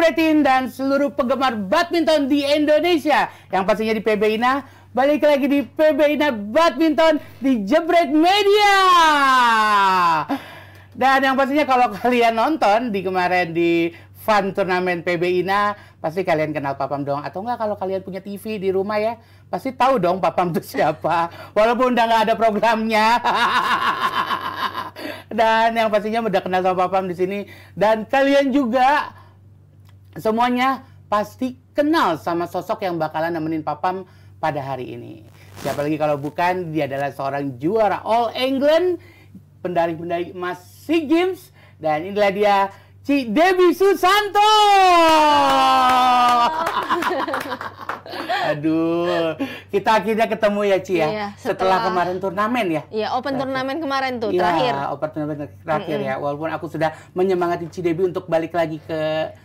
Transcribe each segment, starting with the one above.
Jebretin dan seluruh penggemar badminton di Indonesia. Yang pastinya di PB Ina, balik lagi di PB Ina Badminton di Jebret Media. Dan yang pastinya kalau kalian nonton di kemarin di fun turnamen PB Ina, pasti kalian kenal Papam dong. Atau enggak kalau kalian punya TV di rumah ya, pasti tahu dong Papam itu siapa. Walaupun udah nggak ada programnya. Dan yang pastinya udah kenal sama Papam di sini. Dan kalian juga semuanya pasti kenal sama sosok yang bakalan nemenin Papam pada hari ini. Siapa lagi kalau bukan, dia adalah seorang juara All England, pendari-pendari emas SEA Games. Dan inilah dia, Ci Debbie Susanto. Aduh, kita akhirnya ketemu ya Ci ya. Iya, setelah kemarin turnamen ya. Iya, Open turnamen kemarin tuh, Iya, terakhir. Open turnamen terakhir ya. Walaupun aku sudah menyemangati Ci Debbie untuk balik lagi ke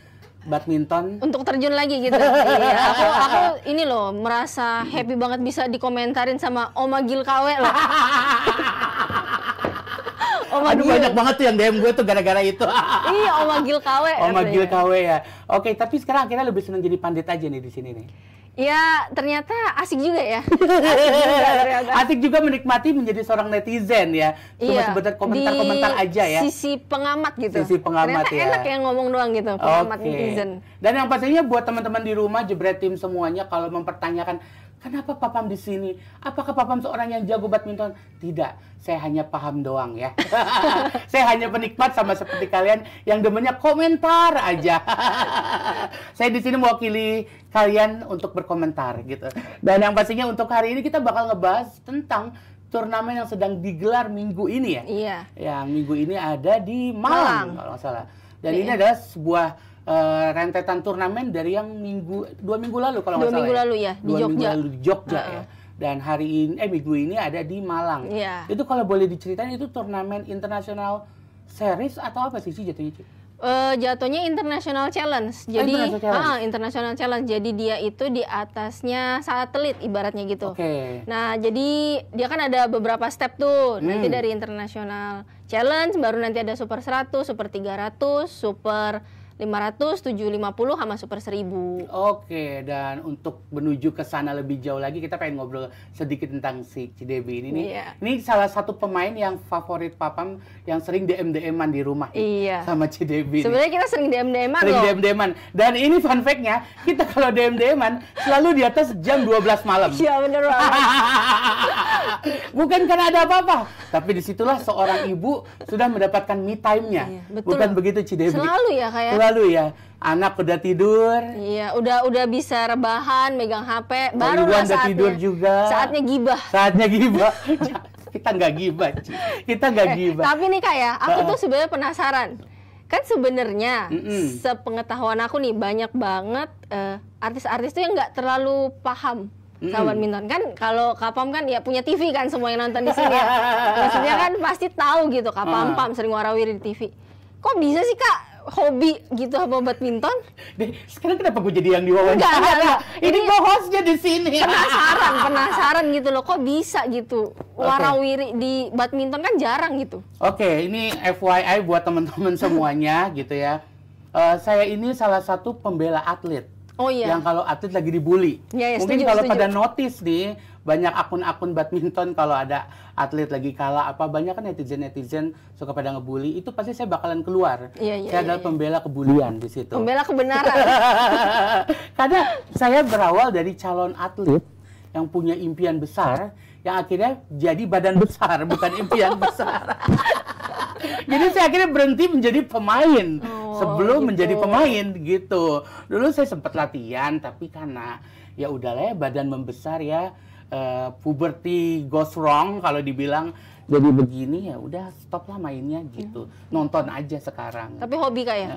badminton. Untuk terjun lagi gitu. Iya, aku ini loh merasa happy banget bisa dikomentarin sama Oma Gil KW loh. Aduh, banyak banget tuh yang DM gue tuh gara-gara itu. Iya, Oma Gil KW. Oma Gil KW ya. Oke, tapi sekarang akhirnya lebih senang jadi pandit aja nih di sini nih. Ya, ternyata asik juga ya. Asik juga ternyata. Asik juga menikmati menjadi seorang netizen ya. Cuma Iya, sebentar komentar-komentar aja ya. Sisi pengamat gitu. Sisi pengamat ternyata ya. enak yang ngomong doang gitu, pengamat netizen. Dan yang pastinya buat teman-teman di rumah, Jebret tim semuanya, kalau mempertanyakan kenapa Papam di sini? Apakah Papam seorang yang jago badminton? Tidak, saya hanya paham doang ya. Saya hanya penikmat sama seperti kalian yang demennya komentar aja. Saya di sini mewakili kalian untuk berkomentar gitu. Dan yang pastinya untuk hari ini kita bakal ngebahas tentang turnamen yang sedang digelar minggu ini ya. Iya. Yang minggu ini ada di Malang. Kalau nggak salah. Dan ini adalah sebuah rentetan turnamen dari yang dua minggu lalu kalau nggak salah. 2 minggu lalu ya, di Jogja. 2 minggu lalu di Jogja ya. Dan hari ini minggu ini ada di Malang. Iya. Itu kalau boleh diceritain itu turnamen internasional series atau apa sih jatuhnya, Ci? Jatuhnya International Challenge. Jadi International Challenge. Jadi dia itu di atasnya satelit ibaratnya gitu. Oke. Nah, jadi dia kan ada beberapa step tuh. Nanti dari International Challenge baru nanti ada Super 100, Super 300, Super 500, 750 sama Super 1000. Oke, dan untuk menuju ke sana lebih jauh lagi kita pengen ngobrol sedikit tentang si Ci Debbie ini nih. Iya. Ini salah satu pemain yang favorit Papam yang sering DM-DM-an di rumah Iya. sama Ci Debbie. Sebenarnya kita sering DM-DM-an Sering loh. DM-DM-an. Dan ini fun fact-nya, kita kalau DM-DM-an selalu di atas jam 12 malam. Iya, bener banget. Bukan karena ada apa-apa, tapi disitulah seorang ibu sudah mendapatkan me time-nya. Iya, betul. Bukan begitu Ci Debbie? Selalu ya kayak. Selalu ya. Anak udah tidur. Iya, udah bisa rebahan, megang HP, baru Iwan udah saatnya. tidur juga. Saatnya gibah. Saatnya gibah. Kita nggak gibah, Ci. Kita nggak gibah. Tapi nih Kak ya, aku tuh sebenarnya penasaran. Kan sebenarnya sepengetahuan aku nih banyak banget artis-artis tuh yang nggak terlalu paham sama badminton. Kan kalau Kapam kan ya punya TV kan, semua yang nonton di sini ya. Maksudnya kan pasti tahu gitu, Kapam sering warawiri di TV. Kok bisa sih Kak hobi gitu sama badminton? Sekarang kenapa gue jadi yang diwawancara? Enggak. Ini gue hostnya di sini. Penasaran gitu loh, kok bisa gitu warawiri di badminton kan jarang gitu. Oke, ini FYI buat teman-teman semuanya gitu ya. Saya ini salah satu pembela atlet. Oh iya. Yang kalau atlet lagi dibully. Ya, Mungkin setuju, kalau setuju. pada notice nih, banyak akun-akun badminton kalau ada atlet lagi kalah apa, banyak kan netizen-netizen suka pada ngebully, itu pasti saya bakalan keluar. Saya adalah pembela kebulian di situ. Pembela kebenaran. Karena saya berawal dari calon atlet yang punya impian besar, yang akhirnya jadi badan besar, bukan impian besar. Jadi saya akhirnya berhenti menjadi pemain sebelum menjadi pemain gitu. Dulu saya sempat latihan, tapi karena ya udahlah ya badan membesar ya, puberty goes wrong kalau dibilang. Jadi begini ya udah stop lah mainnya gitu. Nonton aja sekarang. Tapi hobi Kak ya?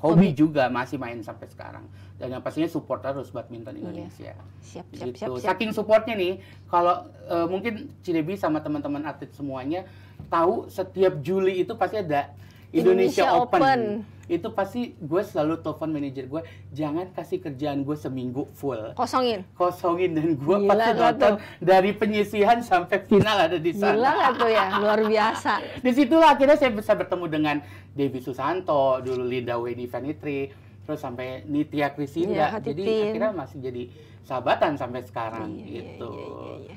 Hobi juga masih main sampai sekarang. Dan yang pastinya support terus badminton Indonesia. Siap. Saking supportnya nih, kalau mungkin Ci Debbie sama teman-teman atlet semuanya tahu setiap Juli itu pasti ada Indonesia Open. Itu pasti gue selalu telepon manajer gue, jangan kasih kerjaan gue seminggu full. Kosongin Dan gue pasti nonton dari penyisihan sampai final ada di sana. Gila nggak tuh ya, luar biasa. Disitulah akhirnya saya bisa bertemu dengan Debbie Susanto, dulu Linda Weni Vanitri, terus sampai Nitya Krisinda, jadi akhirnya masih jadi sahabatan sampai sekarang gitu. Iya.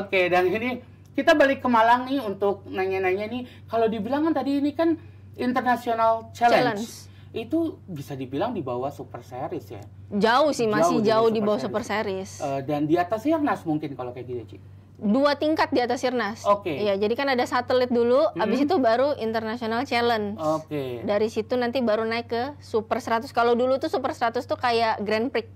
Oke, dan ini kita balik ke Malang nih untuk nanya-nanya nih, kalau dibilang kan tadi ini kan International Challenge. Itu bisa dibilang di bawah Super Series ya? Jauh sih, masih jauh di bawah Super Series. Dan di atas Sirnas mungkin kalau kayak gitu, Ci? 2 tingkat di atas Sirnas. Iya, jadi kan ada satelit dulu, habis itu baru International Challenge. Dari situ nanti baru naik ke Super 100. Kalau dulu tuh Super 100 tuh kayak Grand Prix.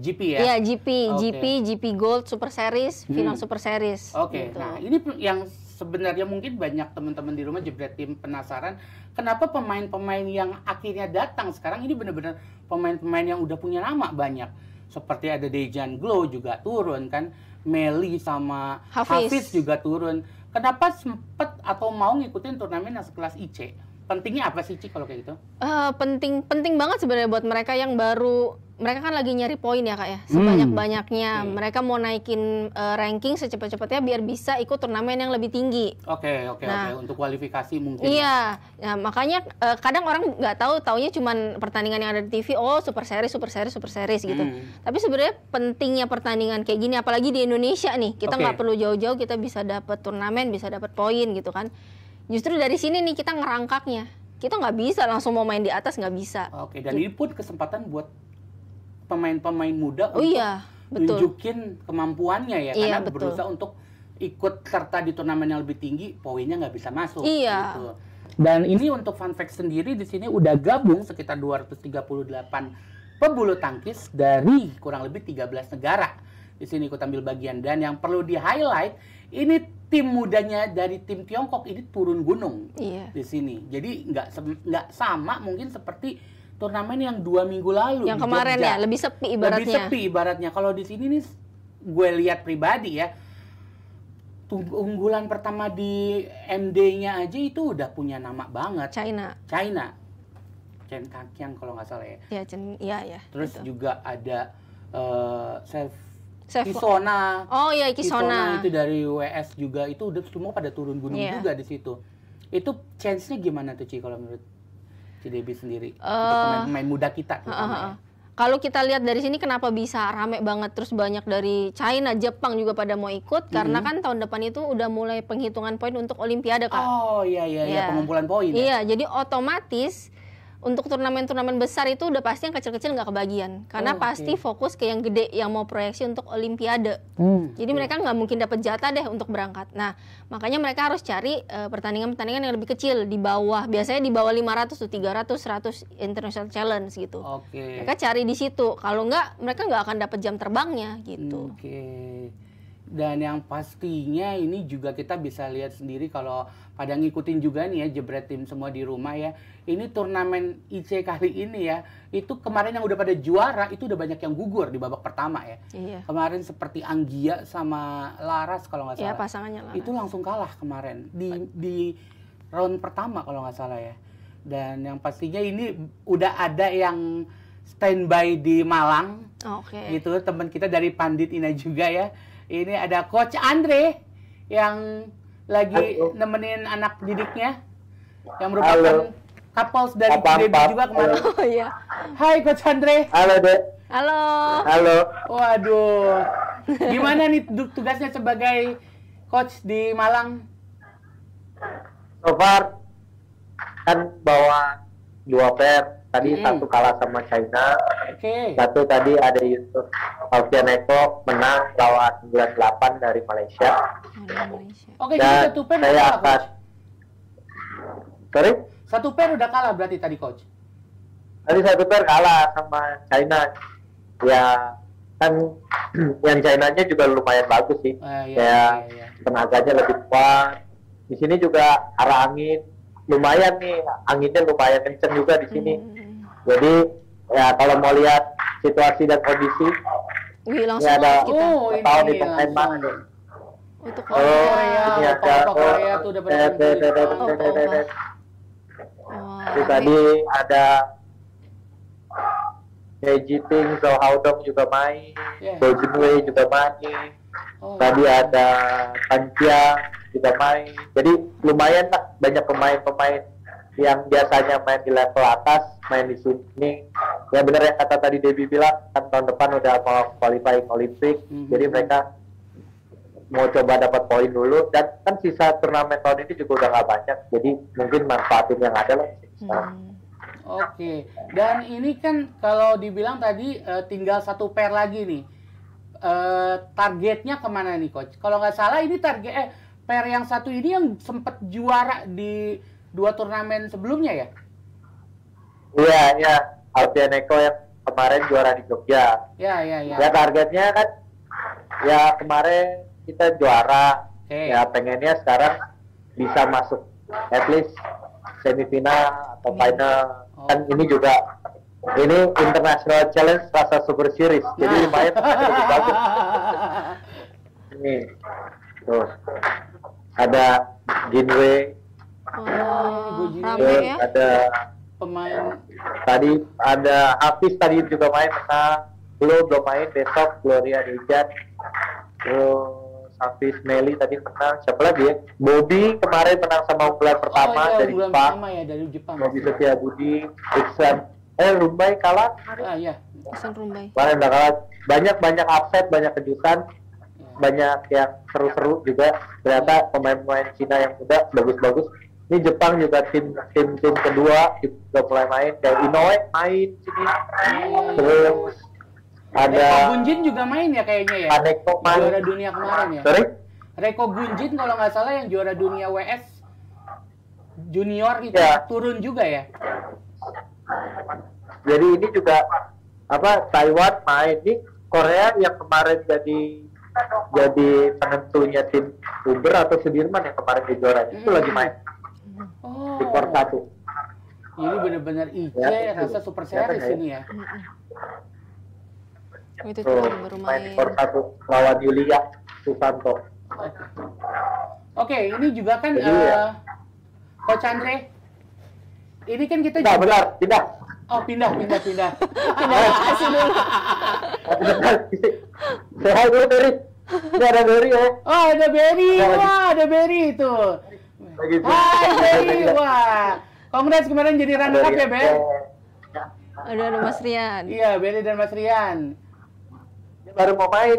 GP ya? Iya, GP Gold, Super Series, Final Super Series. Gitu. Nah ini yang sebenarnya mungkin banyak teman-teman di rumah Jebret Tim penasaran, kenapa pemain-pemain yang akhirnya datang sekarang ini benar-benar pemain-pemain yang udah punya nama banyak. Seperti ada Dejan Glow juga turun kan, Meli sama Hafiz juga turun. Kenapa sempet atau mau ngikutin turnamen yang sekelas IC? Pentingnya apa sih, Ci, kalau kayak gitu? Penting banget sebenarnya buat mereka yang baru. Mereka kan lagi nyari poin ya, Kak ya, sebanyak-banyaknya. Mereka mau naikin ranking secepat-cepatnya biar bisa ikut turnamen yang lebih tinggi. Oke. Untuk kualifikasi mungkin. Iya, ya, makanya kadang orang nggak taunya cuman pertandingan yang ada di TV, Super Series gitu. Tapi sebenarnya pentingnya pertandingan kayak gini, apalagi di Indonesia nih, kita nggak perlu jauh-jauh, kita bisa dapat turnamen, bisa dapat poin gitu kan. Justru dari sini nih kita ngerangkaknya. Kita nggak bisa langsung mau main di atas, nggak bisa. Dan ini pun kesempatan buat pemain-pemain muda untuk nunjukin kemampuannya ya, karena berusaha untuk ikut serta di turnamen yang lebih tinggi, poinnya nggak bisa masuk. Gitu. Dan ini untuk fun fact sendiri, di sini udah gabung sekitar 238 pebulu tangkis dari kurang lebih 13 negara. Di sini ikut ambil bagian, dan yang perlu di-highlight, ini tim mudanya dari tim Tiongkok ini turun gunung di sini. Jadi nggak sama mungkin seperti turnamen yang 2 minggu lalu yang kemarin Jogja. Lebih sepi ibaratnya. Kalau di sini nih gue lihat pribadi ya, unggulan pertama di MD-nya aja itu udah punya nama banget. China. Chen Kakiang kalau nggak salah ya. Iya. Terus juga ada Kisona. Kisona itu dari WS juga, itu udah semua pada turun gunung juga di situ. Itu chance-nya gimana tuh, Ci, kalau menurut Ci Debbie sendiri untuk pemain muda kita Kalau kita lihat dari sini kenapa bisa rame banget, terus banyak dari China, Jepang juga pada mau ikut, karena kan tahun depan itu udah mulai penghitungan poin untuk Olimpiade, Kak. Pengumpulan poin. Iya, jadi otomatis untuk turnamen-turnamen besar itu udah pasti yang kecil-kecil nggak kebagian, karena pasti fokus ke yang gede yang mau proyeksi untuk Olimpiade. Jadi mereka nggak mungkin dapat jatah deh untuk berangkat. Nah, makanya mereka harus cari pertandingan-pertandingan yang lebih kecil, di bawah, biasanya di bawah 500 tuh, 300, 100 International Challenge gitu. Mereka cari di situ. Kalau nggak, mereka nggak akan dapat jam terbangnya gitu. Dan yang pastinya ini juga kita bisa lihat sendiri kalau pada ngikutin juga nih ya Jebret Tim semua di rumah ya. Ini turnamen IC kali ini ya, itu kemarin yang udah pada juara itu udah banyak yang gugur di babak pertama ya. Kemarin seperti Anggia sama Laras kalau nggak salah. Iya, pasangannya Laras. Itu langsung kalah kemarin di round pertama kalau nggak salah ya. Dan yang pastinya ini udah ada yang standby di Malang. Itu teman kita dari Pandit Ina juga ya. Ini ada Coach Andre yang lagi nemenin anak didiknya yang merupakan couples dari Debbie juga kemarin. Hai Coach Andre. Halo, Dek. Halo. Waduh. Gimana nih tugasnya sebagai coach di Malang? So far kan bawa 2 pair. Tadi satu kalah sama China. Satu tadi ada Yusuf Alfianeko menang lawan 98 dari Malaysia. Jadi satu pair udah kalah, Coach? Sorry? Satu pair udah kalah berarti tadi, Coach? Tadi satu pair kalah sama China. Ya, kan yang China-nya juga lumayan bagus sih. Tenaganya lebih kuat. Di sini juga arah angin lumayan nih, anginnya lumayan kenceng juga di sini. Jadi ya kalau mau lihat situasi dan kondisi, langsung ada kita. tahu di pemain mana nih. Untuk Korea tuh udah pada tadi ada Jiting, So Haodong juga main, Go Junwei juga main. Tadi ada Pancia juga main. Jadi lumayan lah, banyak pemain-pemain yang biasanya main di level atas main di sini. Ya benar yang kata tadi Debbie bilang, kan tahun depan udah mau qualifying Olimpik, jadi mereka mau coba dapat poin dulu, dan kan sisa turnamen tahun ini juga udah nggak banyak, jadi mungkin manfaatin yang ada lah sekarang. Oke, dan ini kan kalau dibilang tadi tinggal 1 pair lagi nih, targetnya kemana nih coach? Kalau nggak salah ini target pair yang satu ini yang sempat juara di 2 turnamen sebelumnya ya? Iya, Alfian Eko yang kemarin juara di Jogja. Ya. Ya targetnya kan, ya kemarin kita juara, ya pengennya sekarang bisa masuk at least semifinal atau final. Kan ini juga, ini International Challenge rasa Super Series, jadi lumayan lebih bagus. Ini, tuh, ada Ginway, rame ya? ada pemain. Tadi ada Hafiz tadi juga main, belum main, besok Gloria Dejan, terus Hafiz Meli tadi menang, siapa lagi ya? Bobby kemarin menang sama unggulan pertama dari Jepang. Bobby Setiabudi, Iksan, Rumbai kalah. Iksan Rumbai. Kemarin udah kalah. Banyak upset, banyak kejutan, banyak yang seru-seru juga. Ternyata pemain-pemain Cina yang muda bagus-bagus. Ini Jepang juga tim kedua juga mulai main, kayak Inoue main sini. Terus ada Reiko Gunjin juga main ya kayaknya ya. Kaneko main. Juara dunia kemarin ya. Sorry? Reiko Gunjin kalau nggak salah yang juara dunia WS junior itu turun juga ya. Jadi ini juga Taiwan main, ini Korea yang kemarin jadi penentunya tim Uber atau Sudirman yang kemarin di juaranya itu lagi main. Di Kor 1. Ini benar-benar rasa super series ini ya. Itu baru main. Kor 1 lawan Yulia Susanto. Oke, ini juga kan Coach Andre. Ini kan kita juga benar, pindah. Oh, pindah. Pindah lokasi dulu. Sehat dulu, Berry. Ini ada Berry ya. Oh, ada Berry. Wah, ada Berry itu. Hai Berry. Wah. Congrats kemarin jadi runner up ya, Ber. Ada Mas Rian. Iya, Berry dan Mas Rian. Dia baru mau main.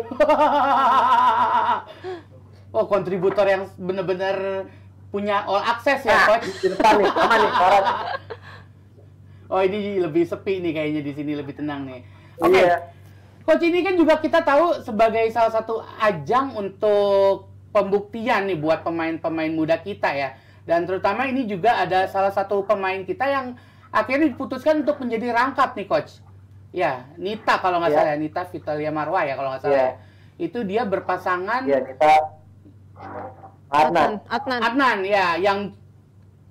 Oh, kontributor yang benar-benar punya all access ya, Coach. Depan nih, aman nih, orang. Oh, ini lebih sepi nih kayaknya, di sini lebih tenang nih. Oke. Coach, ini kan juga kita tahu sebagai salah satu ajang untuk pembuktian nih buat pemain-pemain muda kita ya. Dan terutama ini juga ada salah satu pemain kita yang akhirnya diputuskan untuk menjadi rangkap nih, Coach. Ya, Nita kalau nggak salah, Nita Vitalia Marwa ya kalau nggak salah. Itu dia berpasangan. Iya, Nita Adnan ya, yang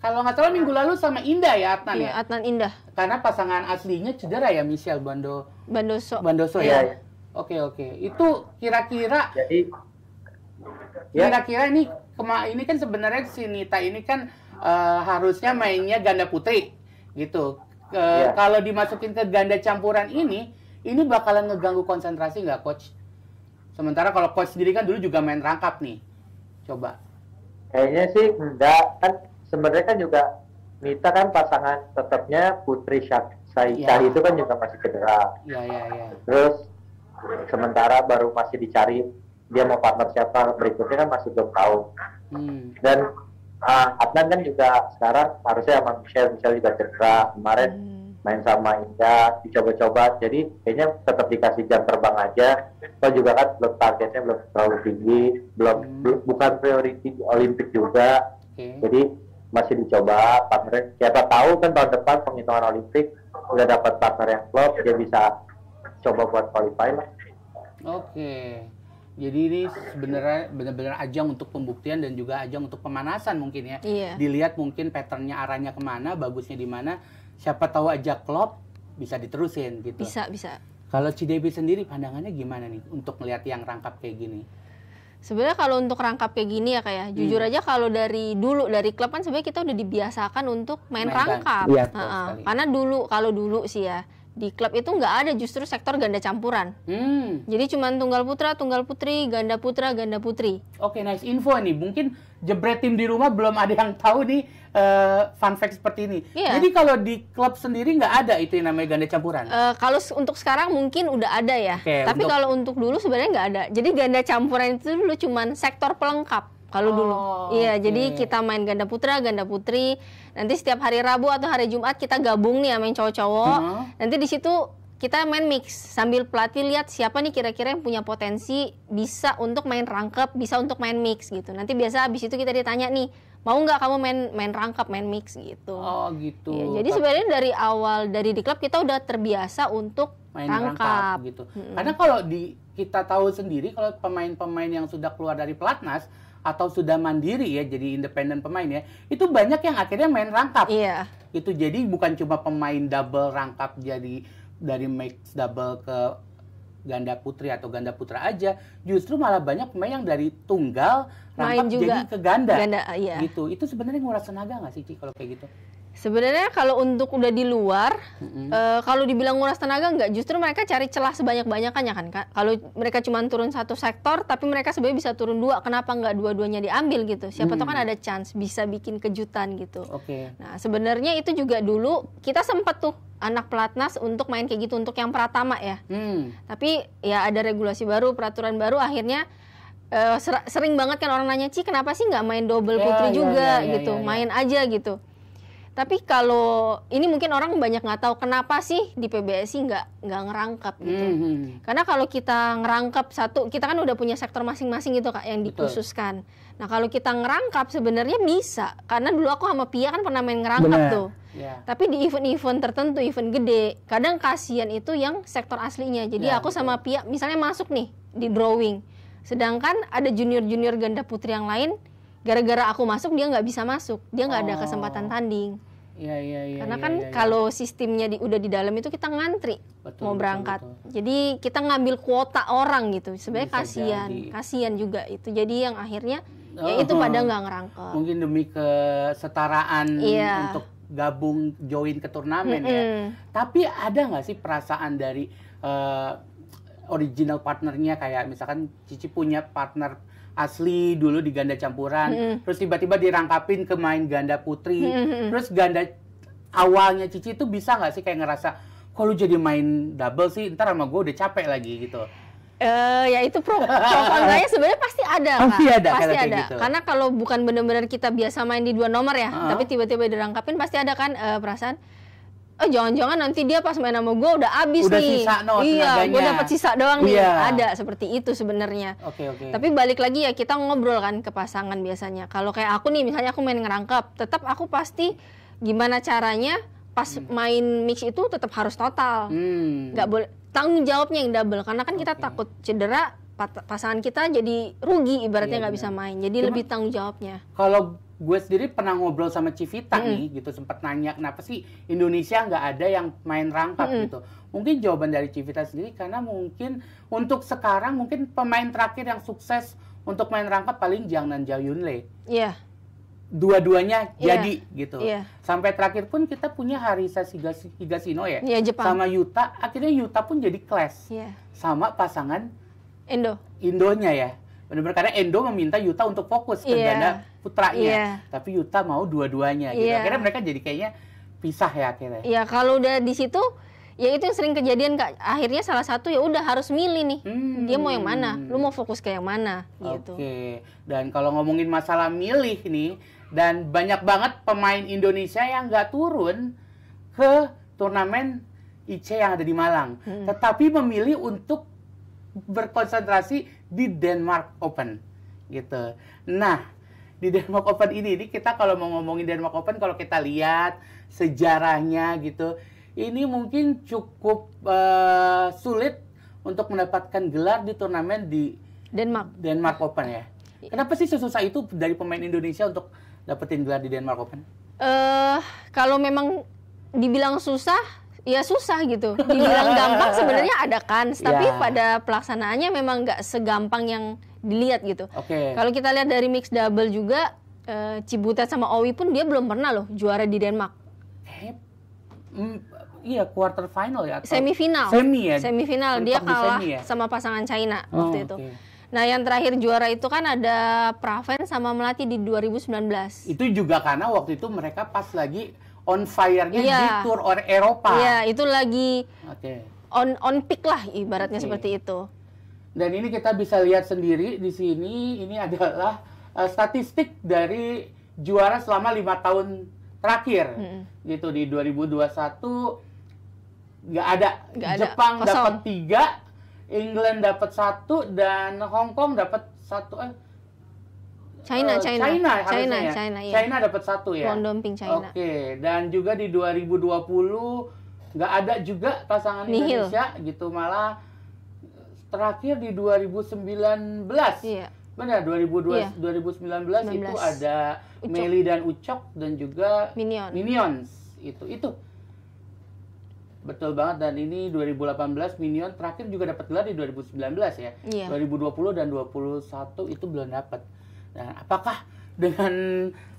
kalau nggak salah minggu lalu sama Indah ya, Adnan ya. Adnan Indah. Karena pasangan aslinya cedera ya, Michelle Bandoso ya. Oke. Itu kira-kira. Jadi kira-kira ini kan sebenarnya si Nita ini kan harusnya mainnya ganda putri gitu. Kalau dimasukin ke ganda campuran ini bakalan ngeganggu konsentrasi nggak, Coach? Sementara kalau Coach sendiri kan dulu juga main rangkap nih. Coba. Kayaknya sih enggak, kan sebenarnya kan juga Nita kan pasangan tetapnya Putri Syah itu kan juga masih cedera. Iya. Terus sementara baru masih dicari dia mau partner siapa berikutnya kan masih belum tahu. Dan Adnan kan juga sekarang harusnya sama Michelle juga cedera kemarin main sama Indah dicoba-coba, jadi kayaknya tetap dikasih jam terbang aja. Kalau juga kan belum targetnya belum terlalu tinggi, bukan priority Olimpik juga. Jadi masih dicoba partner. Siapa tahu kan tahun depan penghitungan Olimpik udah dapat partner yang klop, dia bisa coba buat qualify lah. Oke. Jadi ini sebenarnya benar-benar ajang untuk pembuktian dan juga ajang untuk pemanasan mungkin ya. Iya. Dilihat mungkin patternnya arahnya kemana, bagusnya di mana. Siapa tahu aja klop bisa diterusin gitu. Bisa. Kalau Cidebi sendiri pandangannya gimana nih untuk melihat yang rangkap kayak gini? Sebenarnya kalau untuk rangkap kayak gini ya kayak jujur aja kalau dari klub kan sebenarnya kita udah dibiasakan untuk main rangkap. Iya, karena dulu sih ya di klub itu nggak ada justru sektor ganda campuran. Jadi cuma tunggal putra, tunggal putri, ganda putra, ganda putri. Oke, nice info nih. Mungkin jebret tim di rumah belum ada yang tahu nih fun fact seperti ini. Jadi kalau di klub sendiri nggak ada itu yang namanya ganda campuran? Kalau untuk sekarang mungkin udah ada ya. Tapi kalau untuk dulu sebenarnya nggak ada. Jadi ganda campuran itu dulu cuma sektor pelengkap. Kalau dulu, iya, jadi kita main ganda putra, ganda putri. Nanti setiap hari Rabu atau hari Jumat kita gabung nih main cowok-cowok. Nanti di situ kita main mix sambil pelatih lihat siapa nih kira-kira yang punya potensi bisa untuk main rangkap, bisa untuk main mix gitu. Nanti biasa habis itu kita ditanya nih, mau nggak kamu main rangkap, main mix gitu. Oh gitu. Ya, jadi sebenarnya dari awal dari di klub kita udah terbiasa untuk main rangkap gitu. Karena kalau kita tahu sendiri kalau pemain-pemain yang sudah keluar dari pelatnas atau sudah mandiri ya, jadi independen pemain ya, itu banyak yang akhirnya main rangkap. Iya. Itu jadi bukan cuma pemain double rangkap jadi dari mix double ke ganda putri atau ganda putra aja, justru malah banyak pemain yang dari tunggal rangkap jadi ke ganda. Iya. Gitu. Itu sebenarnya nguras tenaga nggak sih, Ci, kalau kayak gitu? Sebenarnya kalau untuk udah di luar, kalau dibilang nguras tenaga nggak, justru mereka cari celah sebanyak-banyakannya kan, Kak. Kalau mereka cuma turun satu sektor, tapi mereka sebenarnya bisa turun dua, kenapa nggak dua-duanya diambil gitu? Siapa tahu kan ada chance bisa bikin kejutan gitu. Nah sebenarnya itu juga dulu kita sempat tuh anak pelatnas untuk main kayak gitu untuk yang Pratama ya. Tapi ya ada regulasi baru, peraturan baru, akhirnya sering banget kan orang nanya, Ci kenapa sih nggak main double putri juga gitu, main aja gitu. Tapi kalau ini mungkin orang banyak nggak tahu kenapa sih di PBSI nggak ngerangkap gitu. Karena kalau kita ngerangkap satu, kita kan udah punya sektor masing-masing gitu Kak yang dikhususkan. Nah kalau kita ngerangkap sebenarnya bisa, karena dulu aku sama Pia kan pernah main ngerangkap tuh. Tapi di event-event tertentu, event gede, kadang kasihan itu yang sektor aslinya. Jadi aku sama Pia misalnya masuk nih di drawing, sedangkan ada junior-junior ganda putri yang lain, gara-gara aku masuk dia nggak bisa masuk, dia nggak ada kesempatan tanding. Karena kan kalau sistemnya udah di dalam itu kita ngantri mau berangkat. Jadi kita ngambil kuota orang gitu. Sebenarnya kasihan juga itu. Jadi yang akhirnya ya itu pada nggak ngerangkep. Mungkin demi kesetaraan untuk gabung join ke turnamen ya. Tapi ada nggak sih perasaan dari original partnernya, kayak misalkan Cici punya partner asli dulu di ganda campuran, terus tiba-tiba dirangkapin ke main ganda putri, terus ganda awalnya Cici itu bisa nggak sih kayak ngerasa, kok lu jadi main double sih, ntar sama gue udah capek lagi gitu? Ya itu pro kontranya sebenarnya pasti ada, pasti Kak. Ada, pasti ada. Gitu. Karena kalau bukan benar-benar kita biasa main di 2 nomor ya, tapi tiba-tiba dirangkapin pasti ada kan perasaan, jangan-jangan nanti dia pas main sama gue udah abis udah nih. Sisa Iya, gue dapat sisa doang nih. Ada seperti itu sebenarnya. Tapi balik lagi ya kita ngobrol kan ke pasangan biasanya. Kalau kayak aku nih, misalnya aku main ngerangkap, tetap aku pasti gimana caranya pas main mix itu tetap harus total. Nggak boleh, tanggung jawabnya yang double, karena kan kita takut cedera, pasangan kita jadi rugi ibaratnya nggak bisa main. Jadi lebih tanggung jawabnya. Kalau gue sendiri pernah ngobrol sama Civita nih gitu, sempat nanya kenapa sih Indonesia nggak ada yang main rangkap gitu. Mungkin jawaban dari Civita sendiri karena mungkin untuk sekarang mungkin pemain terakhir yang sukses untuk main rangkap paling Jiang dan Zhao Yunlei. Dua-duanya jadi gitu. Sampai terakhir pun kita punya Harisa Higashino ya, Jepang. sama Yuta. Akhirnya Yuta pun jadi clash sama pasangan Indonya ya. Benar-benar karena Endo meminta Yuta untuk fokus ke ganda putranya, tapi Yuta mau dua-duanya gitu. Akhirnya mereka jadi kayaknya pisah ya akhirnya. Iya, kalau udah di situ ya itu yang sering kejadian Kak. Akhirnya salah satu ya udah harus milih nih. Dia mau yang mana? Lu mau fokus ke yang mana gitu. Dan kalau ngomongin masalah milih nih, dan banyak banget pemain Indonesia yang nggak turun ke turnamen IC yang ada di Malang, tetapi memilih untuk berkonsentrasi di Denmark Open gitu. Nah, di Denmark Open ini kita kalau mau ngomongin Denmark Open, kalau kita lihat sejarahnya gitu, ini mungkin cukup sulit untuk mendapatkan gelar di turnamen di Denmark Open ya. Kenapa sih sesusah itu dari pemain Indonesia untuk dapetin gelar di Denmark Open? Kalau memang dibilang susah, ya susah gitu. Dibilang gampang sebenarnya ada kans, tapi pada pelaksanaannya memang nggak segampang yang dilihat gitu. Kalau kita lihat dari mix double juga, Cibutet sama Owi pun dia belum pernah loh juara di Denmark. iya quarter final ya. Semifinal. Semifinal dia kalah sama pasangan China waktu itu. Okay. Nah, yang terakhir juara itu kan ada Praven sama Melati di 2019. Itu juga karena waktu itu mereka pas lagi on fire-nya di Tour Eropa. Iya, itu lagi on peak lah ibaratnya seperti itu. Dan ini kita bisa lihat sendiri di sini, ini adalah statistik dari juara selama 5 tahun terakhir. Gitu di 2021 nggak ada. Jepang dapat 3, England dapat 1, dan Hong Kong dapat 1. China dapat 1 ya. Londomping China. Oke, dan juga di 2020 nggak ada juga pasangan Indonesia gitu, malah terakhir di 2019. Iya. Benar, 2019 itu ada Ucok. Meli dan Ucok dan juga Minions. Itu. Betul banget, dan ini 2018 Minion terakhir juga dapat gelar di 2019 ya. Iya. 2020 dan 2021 itu belum dapat. Nah, apakah dengan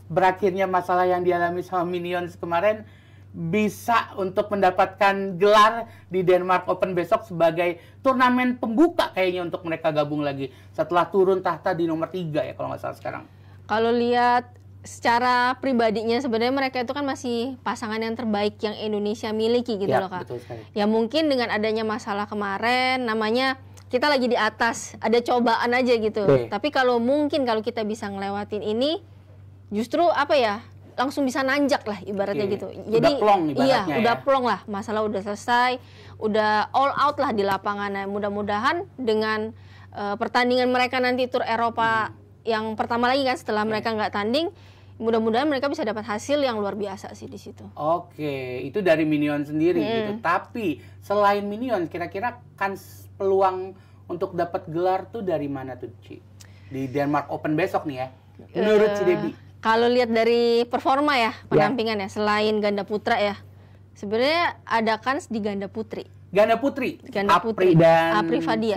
berakhirnya masalah yang dialami sama Minions kemarin bisa untuk mendapatkan gelar di Denmark Open besok sebagai turnamen pembuka kayaknya untuk mereka gabung lagi setelah turun tahta di nomor 3 ya kalau nggak salah sekarang. Kalau lihat secara pribadinya sebenarnya mereka itu kan masih pasangan yang terbaik yang Indonesia miliki gitu loh Kak. Ya mungkin dengan adanya masalah kemarin, namanya kita lagi di atas, ada cobaan aja gitu. Tapi kalau kita bisa ngelewatin ini, justru langsung bisa nanjak lah ibaratnya gitu. Jadi udah plong ibaratnya udah plong lah, masalah udah selesai, udah all out lah di lapangan. Nah, mudah-mudahan dengan pertandingan mereka nanti Tour Eropa yang pertama lagi kan setelah mereka nggak tanding, mudah-mudahan mereka bisa dapat hasil yang luar biasa sih di situ. Oke, itu dari Minion sendiri gitu. Tapi selain Minion, kira-kira peluang untuk dapat gelar tuh dari mana tuh, Ci? Di Denmark Open besok nih ya. Menurut Ci Debbie. Kalau lihat dari performa ya, penampingan ya, selain ganda putra ya, sebenarnya ada kans di ganda putri. Ganda putri? Apri Fadia.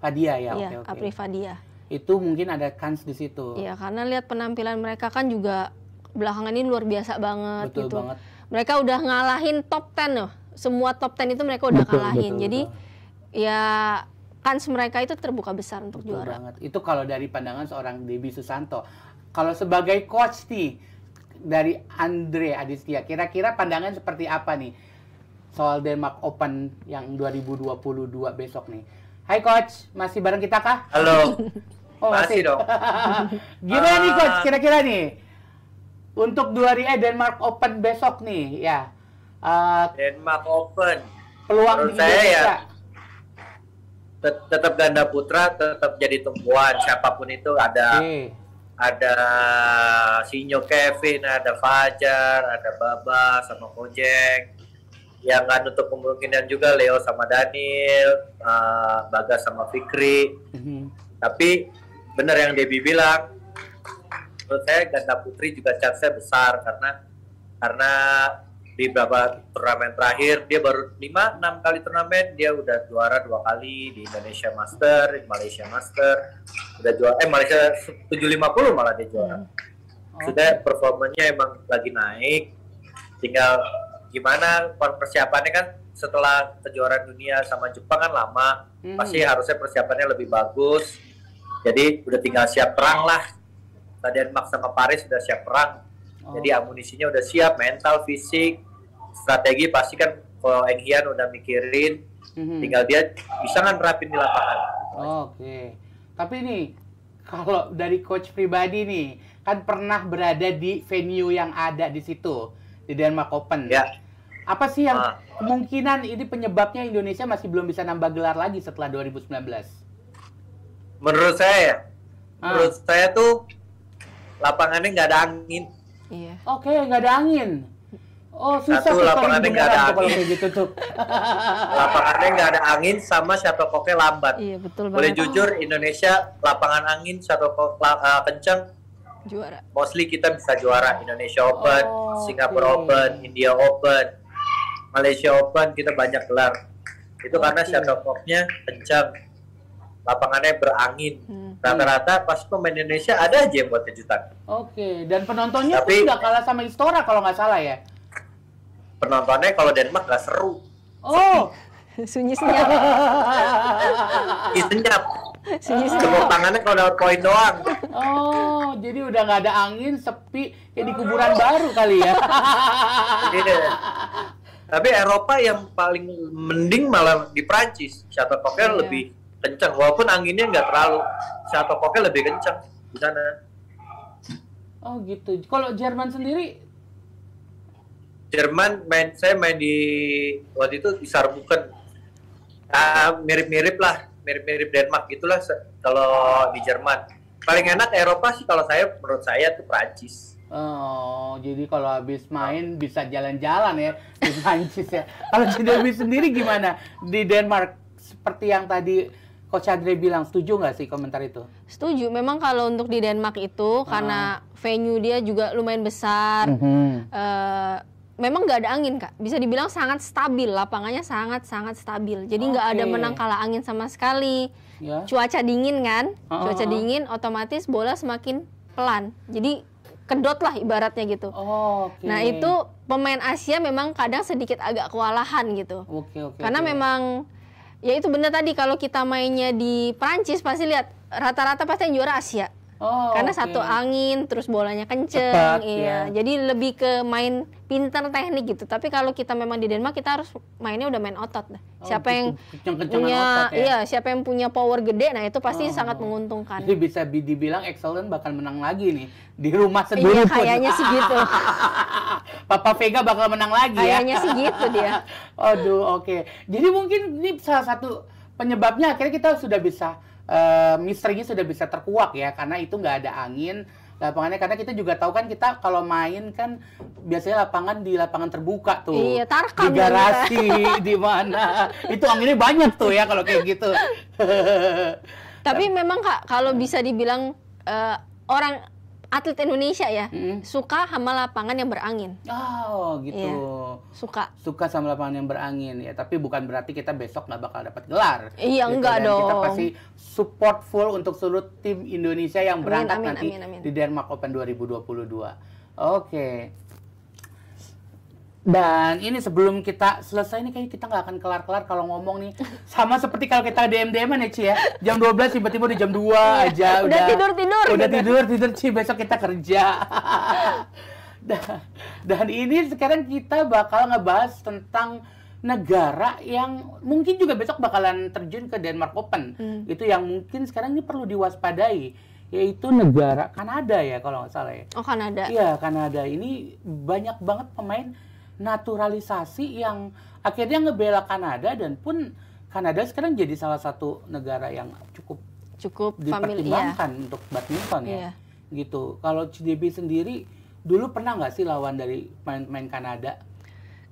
Fadia ya, iya, oke. Apri Fadia. Itu mungkin ada kans di situ. Iya, karena lihat penampilan mereka kan juga belakangan ini luar biasa banget. Betul gitu. Banget. Mereka udah ngalahin top 10 loh. Semua top 10 itu mereka udah kalahin. Jadi ya kans mereka itu terbuka besar untuk juara. Banget. Itu kalau dari pandangan seorang Debbie Susanto. Kalau sebagai coach nih dari Andre Aditya, kira-kira pandangan seperti apa nih soal Denmark Open yang 2022 besok nih? Hai coach, masih bareng kita kah? Halo. Masih dong. Gimana nih coach, kira-kira nih untuk Denmark Open besok nih ya? Denmark Open. Peluang menurut saya ya tetap ganda putra, tetap jadi tumpuan siapapun itu ada. Ada Sinyo Kevin, ada Fajar, ada Baba sama Kojek. Yang nggak nutup kemungkinan juga Leo sama Daniel, Bagas sama Fikri. Tapi benar yang Debbie bilang, menurut saya ganda putri juga chance-nya besar karena di beberapa turnamen terakhir dia baru 5-6 kali turnamen, dia udah juara 2 kali di Indonesia Master, di Malaysia Master, udah juara Malaysia 750 malah dia juara. Sudah performanya emang lagi naik, tinggal gimana persiapannya kan setelah kejuaraan dunia sama Jepang kan lama, pasti harusnya persiapannya lebih bagus. Jadi udah tinggal siap perang lah. Denmark sama Paris udah siap perang. Jadi amunisinya udah siap, mental, fisik, strategi pasti kan kalau Eng Hian udah mikirin, tinggal dia bisa kan nerapin di lapangan. Oke. Tapi nih, kalau dari coach pribadi nih, kan pernah berada di venue yang ada di situ, di Denmark Open. Ya. Apa sih yang kemungkinan ini penyebabnya Indonesia masih belum bisa nambah gelar lagi setelah 2019? Menurut saya tuh lapangannya nggak ada angin. Iya. Oke, nggak ada angin. Oh, susah tuh lapangannya nggak ada angin. Gitu tuh. Lapangannya nggak ada angin sama shuttlecocknya lambat. Iya, betul banget. Boleh jujur, Indonesia lapangan angin shuttlecock kenceng. Juara. Mostly kita bisa juara Indonesia Open, Singapura Open, India Open, Malaysia Open, kita banyak gelar. Itu karena shuttlecocknya kenceng. Lapangannya berangin. Rata-rata pas pemain Indonesia ada aja yang buat kejutan. Oke, dan penontonnya pun nggak kalah sama Istora kalau nggak salah ya? penontonnya kalau Denmark nggak seru. Oh, sunyi senyap. Senyap. Tepuk tangannya kalau dapat poin doang. Oh, jadi udah nggak ada angin, sepi, kayak di kuburan baru kali ya. Iya. Tapi Eropa yang paling mending malah di Prancis. Shuttlecock-nya lebih kencang, walaupun anginnya nggak terlalu. Shuttlecock-nya lebih kencang di sana. Oh gitu. Kalau Jerman sendiri? Jerman saya main di waktu itu di Saarbrücken. Mirip-mirip lah, mirip-mirip Denmark gitulah kalau di Jerman. Paling enak Eropa sih kalau menurut saya tuh Prancis. Oh, jadi kalau habis main bisa jalan-jalan ya di Prancis ya. Kalau Cidewi sendiri gimana di Denmark? Seperti yang tadi Coach Andre bilang, setuju nggak sih komentar itu? Setuju. Memang kalau untuk di Denmark itu karena venue dia juga lumayan besar, memang nggak ada angin, Kak. Bisa dibilang sangat stabil, lapangannya sangat stabil. Jadi nggak ada menang kalah angin sama sekali. Ya. Cuaca dingin kan, cuaca dingin, otomatis bola semakin pelan. Jadi kedot lah ibaratnya gitu. Nah itu pemain Asia memang kadang sedikit agak kewalahan gitu. Karena memang ya itu benar tadi, kalau kita mainnya di Prancis pasti lihat rata-rata pasti yang juara Asia. Karena satu angin, terus bolanya kenceng, iya. Jadi lebih ke main pintar teknik gitu. Tapi kalau kita memang di Denmark, kita harus mainnya udah main otot. Siapa yang punya, siapa yang punya power gede, nah itu pasti sangat menguntungkan. Jadi bisa dibilang Excellent bakal menang lagi nih di rumah sendiri. Iya, kayaknya sih gitu. Papa Vega bakal menang lagi ya. Kayaknya sih gitu dia. Aduh, oke. Jadi mungkin ini salah satu penyebabnya akhirnya kita sudah bisa misterinya sudah bisa terkuak ya, karena itu nggak ada angin lapangannya, karena kita juga tahu kan kita kalau main kan biasanya di lapangan terbuka tuh. Iya, Tarkam di garasi di mana itu anginnya banyak tuh ya kalau kayak gitu. Tapi memang Kak, kalau bisa dibilang orang atlet Indonesia ya suka sama lapangan yang berangin. Oh gitu. Iya, suka sama lapangan yang berangin ya. Tapi bukan berarti kita besok nggak bakal dapat gelar. Iya gitu. Enggak dong. Kita pasti support full untuk seluruh tim Indonesia yang berangkat nanti di Denmark Open 2022. Oke. Dan ini sebelum kita selesai nih, kayaknya kita nggak akan kelar-kelar kalau ngomong nih. Sama seperti kalau kita DM-DM-an ya, Ci ya. Jam 12 tiba-tiba di jam 2 aja. Udah tidur-tidur. Udah tidur, Ci. Besok kita kerja. Dan ini sekarang kita bakal ngebahas tentang negara yang mungkin juga besok bakalan terjun ke Denmark Open. Itu yang mungkin sekarang ini perlu diwaspadai. Yaitu negara Kanada ya, kalau nggak salah ya. Oh, Kanada. Iya, Kanada. Ini banyak banget pemain naturalisasi yang akhirnya ngebela Kanada, dan pun Kanada sekarang jadi salah satu negara yang cukup dipertimbangkan untuk badminton ya. Gitu. Kalau CDB sendiri dulu pernah nggak sih lawan dari pemain Kanada?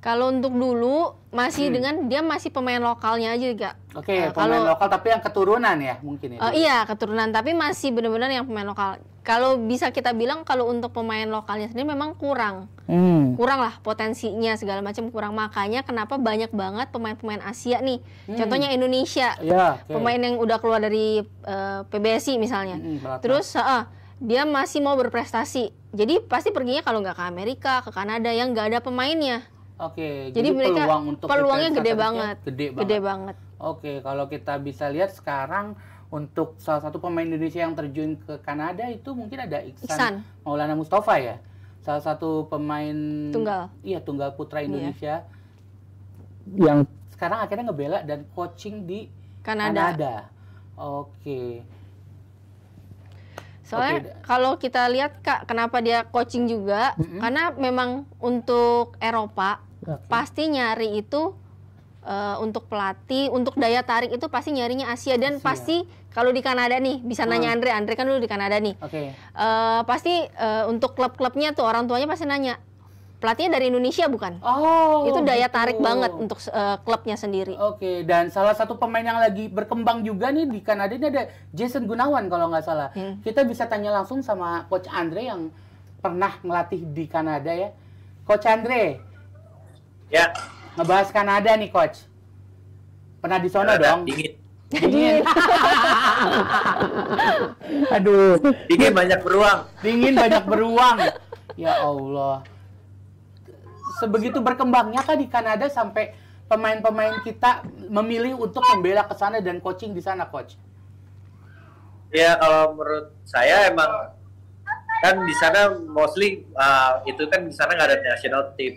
Kalau untuk dulu masih dia masih pemain lokalnya aja, Kak. Pemain lokal tapi yang keturunan ya mungkin ya. Iya, keturunan, tapi masih benar-benar yang pemain lokal. Kalau bisa kita bilang kalau untuk pemain lokalnya sendiri memang kurang lah potensinya, segala macam kurang. Makanya kenapa banyak banget pemain-pemain Asia nih. Contohnya Indonesia. Pemain yang udah keluar dari PBSI misalnya. Terus dia masih mau berprestasi. Jadi pasti perginya kalau nggak ke Amerika, ke Kanada yang nggak ada pemainnya. Jadi mereka peluangnya gede banget. Kalau kita bisa lihat sekarang untuk salah satu pemain Indonesia yang terjun ke Kanada itu mungkin ada Iksan Maulana Mustafa ya. Salah satu pemain tunggal putra Indonesia yang sekarang akhirnya ngebela dan coaching di Kanada. Soalnya kalau kita lihat Kak, kenapa dia coaching juga? Karena memang untuk Eropa pasti nyari itu untuk pelatih, untuk daya tarik itu pasti nyarinya Asia. Dan pasti kalau di Kanada nih, bisa nanya Andre kan dulu di Kanada nih. Pasti untuk klub-klubnya tuh orang tuanya pasti nanya, pelatihnya dari Indonesia bukan? Itu daya tarik banget untuk klubnya sendiri. Dan salah satu pemain yang lagi berkembang juga nih di Kanada ini ada Jason Gunawan kalau nggak salah. Kita bisa tanya langsung sama Coach Andre yang pernah ngelatih di Kanada ya. Coach Andre. Ya. Ngebahas Kanada nih, Coach. Pernah di sono dong? Dingin. Aduh. Dingin banyak beruang. Ya Allah. sebegitu berkembangnya kah di Kanada sampai pemain-pemain kita memilih untuk membela ke sana dan coaching di sana, Coach? Ya, kalau menurut saya emang kan di sana mostly itu kan di sana nggak ada national team.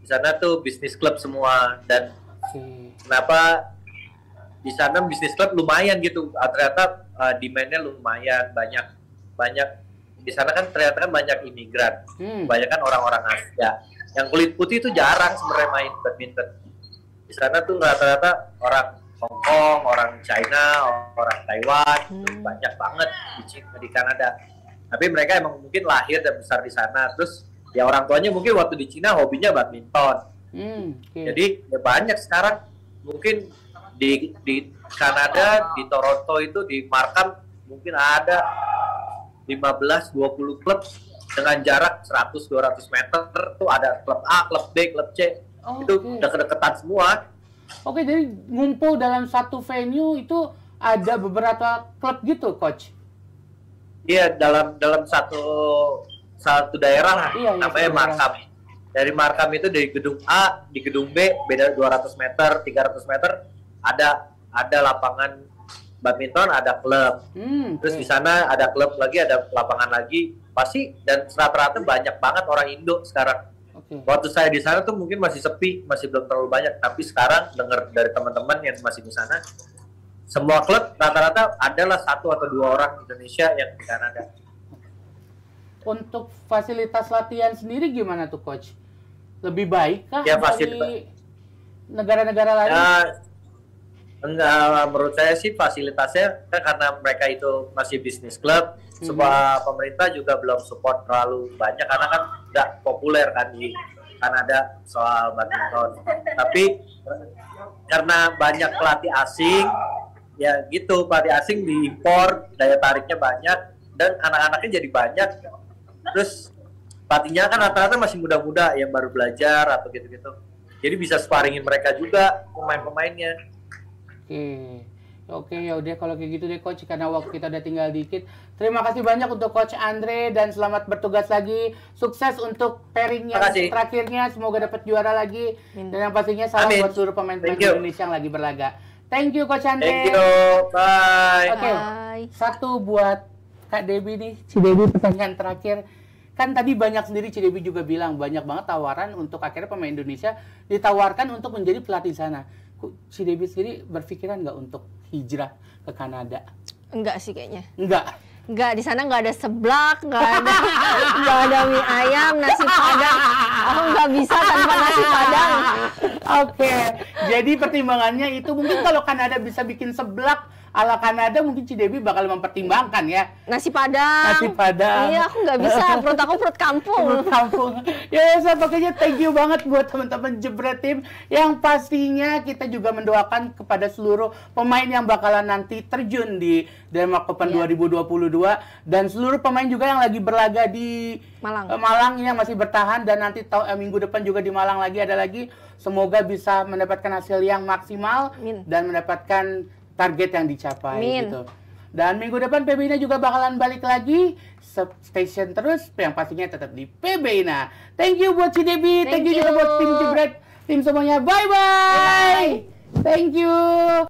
Di sana tuh bisnis klub semua, dan kenapa di sana bisnis klub lumayan gitu, ternyata demand-nya lumayan banyak di sana kan, ternyata kan banyak imigran, banyak kan orang-orang Asia yang kulit putih itu jarang sebenarnya main badminton. Di sana tuh rata-rata orang Hong Kong, orang China, orang Taiwan, banyak banget di Kanada. Tapi mereka emang mungkin lahir dan besar di sana, terus ya orang tuanya mungkin waktu di Cina hobinya badminton. Jadi ya banyak sekarang mungkin di Kanada, di Toronto itu, di Markham mungkin ada 15-20 klub dengan jarak 100-200 meter. Tuh ada klub A, klub B, klub C. Itu udah kedekatan semua. Oke, jadi ngumpul dalam satu venue itu ada beberapa klub gitu, Coach? Iya, dalam satu daerah lah, namanya Markham. Dari Markham itu dari gedung A, di gedung B beda 200 meter, 300 meter ada lapangan badminton, ada klub. Terus di sana ada klub lagi, ada lapangan lagi. Pasti, dan rata-rata banyak banget orang Indo sekarang. Waktu saya di sana tuh mungkin masih sepi, masih belum terlalu banyak. Tapi sekarang dengar dari teman-teman yang masih di sana, semua klub rata-rata adalah 1 atau 2 orang Indonesia yang di Kanada. Untuk fasilitas latihan sendiri gimana tuh, Coach? Lebih baik kah dari negara-negara lain? Enggak, menurut saya sih fasilitasnya karena mereka itu masih bisnis klub. Sebuah pemerintah juga belum support terlalu banyak karena kan nggak populer kan di Kanada soal badminton. Tapi karena banyak pelatih asing, ya gitu, pelatih asing diimpor, daya tariknya banyak, dan anak-anaknya jadi banyak. Terus pelatihnya kan rata-rata masih muda-muda yang baru belajar atau gitu-gitu. Jadi bisa sparingin mereka juga pemain-pemainnya. Oke, ya udah kalau kayak gitu deh, Coach, karena waktu kita udah tinggal dikit. Terima kasih banyak untuk Coach Andre dan selamat bertugas lagi. Sukses untuk pairing yang terakhirnya, semoga dapat juara lagi. Dan yang pastinya salam buat seluruh pemain-pemain Indonesia yang lagi berlaga. Thank you, Coach Andre. Thank you. Bye. Oke, satu buat Kak Debbie nih. Si Debbie, pertanyaan terakhir. Kan tadi banyak sendiri, Ci Debbie juga bilang banyak banget tawaran untuk akhirnya pemain Indonesia ditawarkan untuk menjadi pelatih sana. Si Debbie sendiri berpikiran nggak untuk hijrah ke Kanada? Enggak sih kayaknya. Enggak, di sana nggak ada seblak, nggak ada mie ayam, nasi padang. Aku nggak bisa tanpa nasi padang. Oke, jadi pertimbangannya itu mungkin kalau Kanada bisa bikin seblak ala Kanada, mungkin Ci Debbie bakal mempertimbangkan ya. Nasi padang. Iya, aku nggak bisa. Perut aku perut kampung. Ya, pokoknya thank you banget buat teman-teman Jebret Team. Yang pastinya kita juga mendoakan kepada seluruh pemain yang bakalan nanti terjun di Denmark Open 2022. Dan seluruh pemain juga yang lagi berlaga di Malang yang masih bertahan. Dan nanti minggu depan juga di Malang lagi ada lagi. Semoga bisa mendapatkan hasil yang maksimal dan mendapatkan target yang dicapai gitu. Dan minggu depan PB Ina juga bakalan balik lagi, station terus, yang pastinya tetap di PB Ina. Thank you buat Ci Debbie, thank you juga buat tim Jebret, tim semuanya. Bye bye. Thank you.